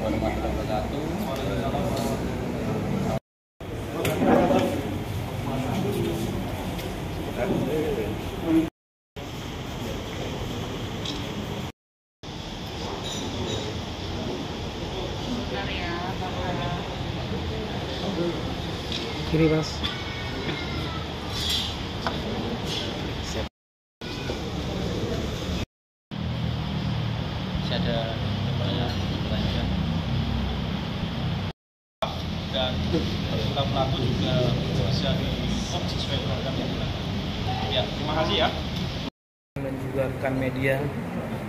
warahmatullahi wabarakatuh. Kiri mas. Masih ada pertanyaan. Dan terduga pelaku juga bisa dihukum sesuai program yang dilakukan. Ya, terima kasih ya. Dan juga rekan media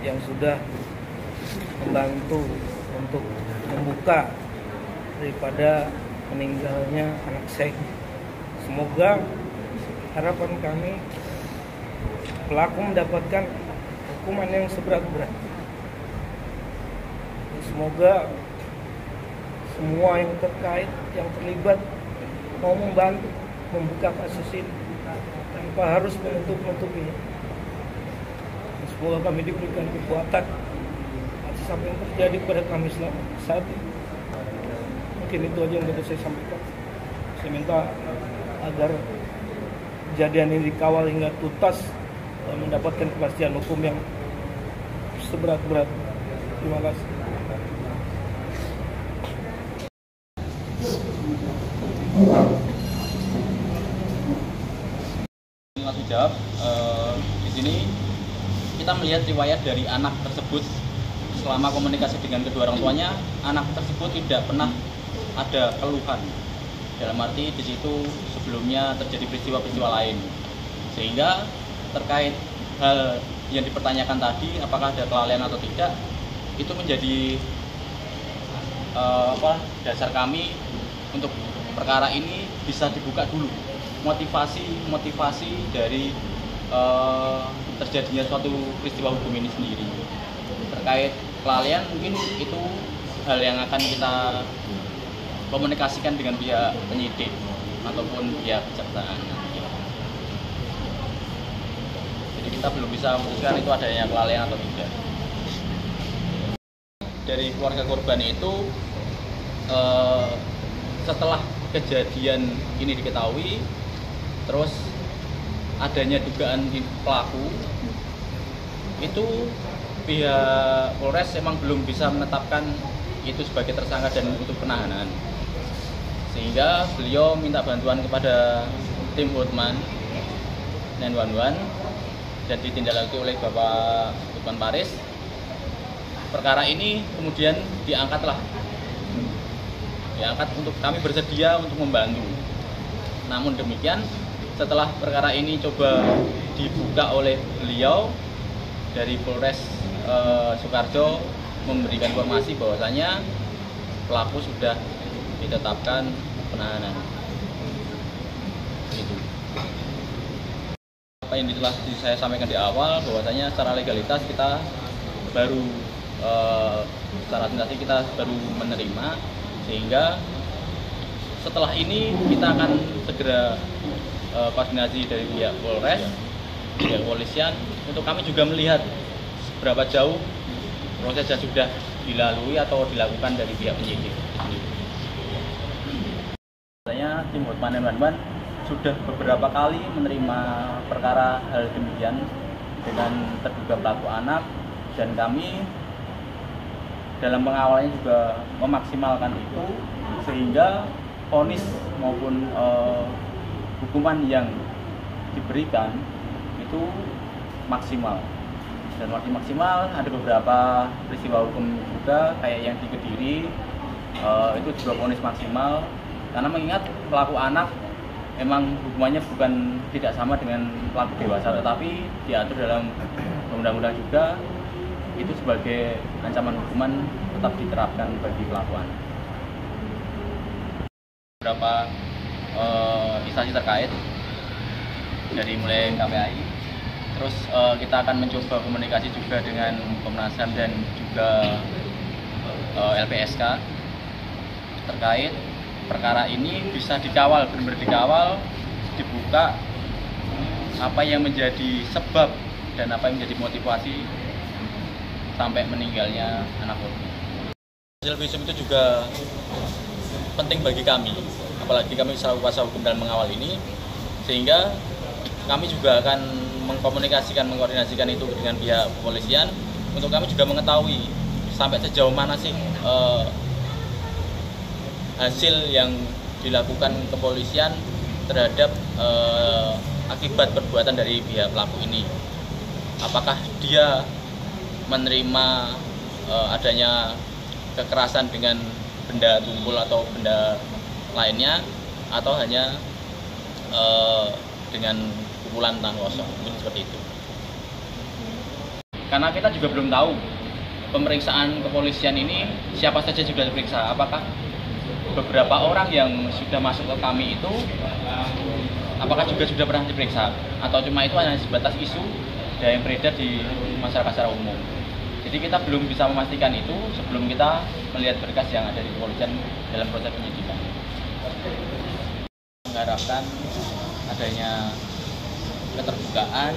yang sudah membantu untuk membuka daripada meninggalnya anak saya. Semoga harapan kami pelaku mendapatkan hukuman yang seberat-berat. Semoga semua yang terkait, yang terlibat mau membantu membuka kasus ini tanpa harus menutup-nutupinya. Semoga kami diberikan kekuatan atas apa yang terjadi pada kami selama saat ini. Mungkin itu aja yang bisa saya sampaikan. Saya minta agar kejadian ini dikawal hingga tuntas dan mendapatkan kepastian hukum yang seberat-berat. Terima kasih. Langsung jawab. Di sini kita melihat riwayat dari anak tersebut selama komunikasi dengan kedua orang tuanya, anak tersebut tidak pernah ada keluhan. Dalam arti di situ sebelumnya terjadi peristiwa-peristiwa lain, sehingga terkait hal yang dipertanyakan tadi, apakah ada kelalaian atau tidak, itu menjadi dasar kami untuk perkara ini bisa dibuka dulu. Motivasi dari terjadinya suatu peristiwa hukum ini sendiri. Terkait kelalaian mungkin itu hal yang akan kita komunikasikan dengan pihak penyidik ataupun pihak kejaksaan. Jadi kita belum bisa memutuskan itu adanya kelalaian atau tidak. Dari keluarga korban itu setelah kejadian ini diketahui, terus adanya dugaan pelaku, itu pihak Polres memang belum bisa menetapkan itu sebagai tersangka dan untuk penahanan, sehingga beliau minta bantuan kepada tim Hotman 911 dan ditindaklanjuti oleh Bapak Hotman Paris. Perkara ini kemudian diangkat untuk kami bersedia untuk membantu. Namun demikian, setelah perkara ini coba dibuka oleh beliau dari Polres Sukoharjo, memberikan informasi bahwasanya pelaku sudah ditetapkan penahanan. Itu apa yang telah saya sampaikan di awal, bahwasanya secara legalitas kita baru secara administrasi kita baru menerima, sehingga setelah ini kita akan segera koordinasi dari pihak Polres, pihak kepolisian, untuk kami juga melihat seberapa jauh proses yang sudah dilalui atau dilakukan dari pihak penyidik. Sebenarnya tim Hotman 911 sudah beberapa kali menerima perkara hal demikian dengan terduga pelaku anak, dan kami dalam pengawalannya juga memaksimalkan itu, sehingga vonis maupun hukuman yang diberikan itu maksimal. Dan waktu maksimal ada beberapa peristiwa hukum juga, kayak yang di Kediri itu juga vonis maksimal, karena mengingat pelaku anak memang hukumannya bukan tidak sama dengan pelaku dewasa, tetapi diatur dalam undang-undang juga itu sebagai ancaman hukuman tetap diterapkan bagi pelaku anak. Beberapa instansi terkait dari mulai KPAI, terus kita akan mencoba komunikasi juga dengan Komnas HAM dan juga LPSK terkait perkara ini bisa dikawal, benar-benar dikawal, dibuka apa yang menjadi sebab dan apa yang menjadi motivasi sampai meninggalnya anak korban. Hasil visum itu juga penting bagi kami, apalagi kami selaku kuasa hukum dalam mengawal ini, sehingga kami juga akan mengkoordinasikan itu dengan pihak kepolisian untuk kami juga mengetahui sampai sejauh mana sih hasil yang dilakukan kepolisian terhadap akibat perbuatan dari pihak pelaku ini. Apakah dia menerima adanya kekerasan dengan benda tumpul atau benda lainnya, atau hanya dengan pukulan tangan kosong, mungkin seperti itu. Karena kita juga belum tahu pemeriksaan kepolisian ini siapa saja sudah diperiksa, apakah beberapa orang yang sudah masuk ke kami itu apakah juga sudah pernah diperiksa, atau cuma itu hanya sebatas isu yang beredar di masyarakat secara umum. Jadi kita belum bisa memastikan itu sebelum kita melihat berkas yang ada di kepolisian dalam proses penyidikan. Mengharapkan adanya keterbukaan,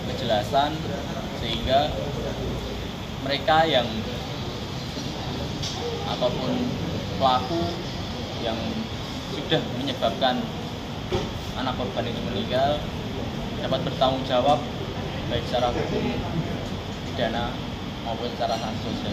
kejelasan, sehingga mereka yang ataupun pelaku yang sudah menyebabkan anak korban itu meninggal dapat bertanggung jawab baik secara hukum, pidana maupun secara sanksi sosial.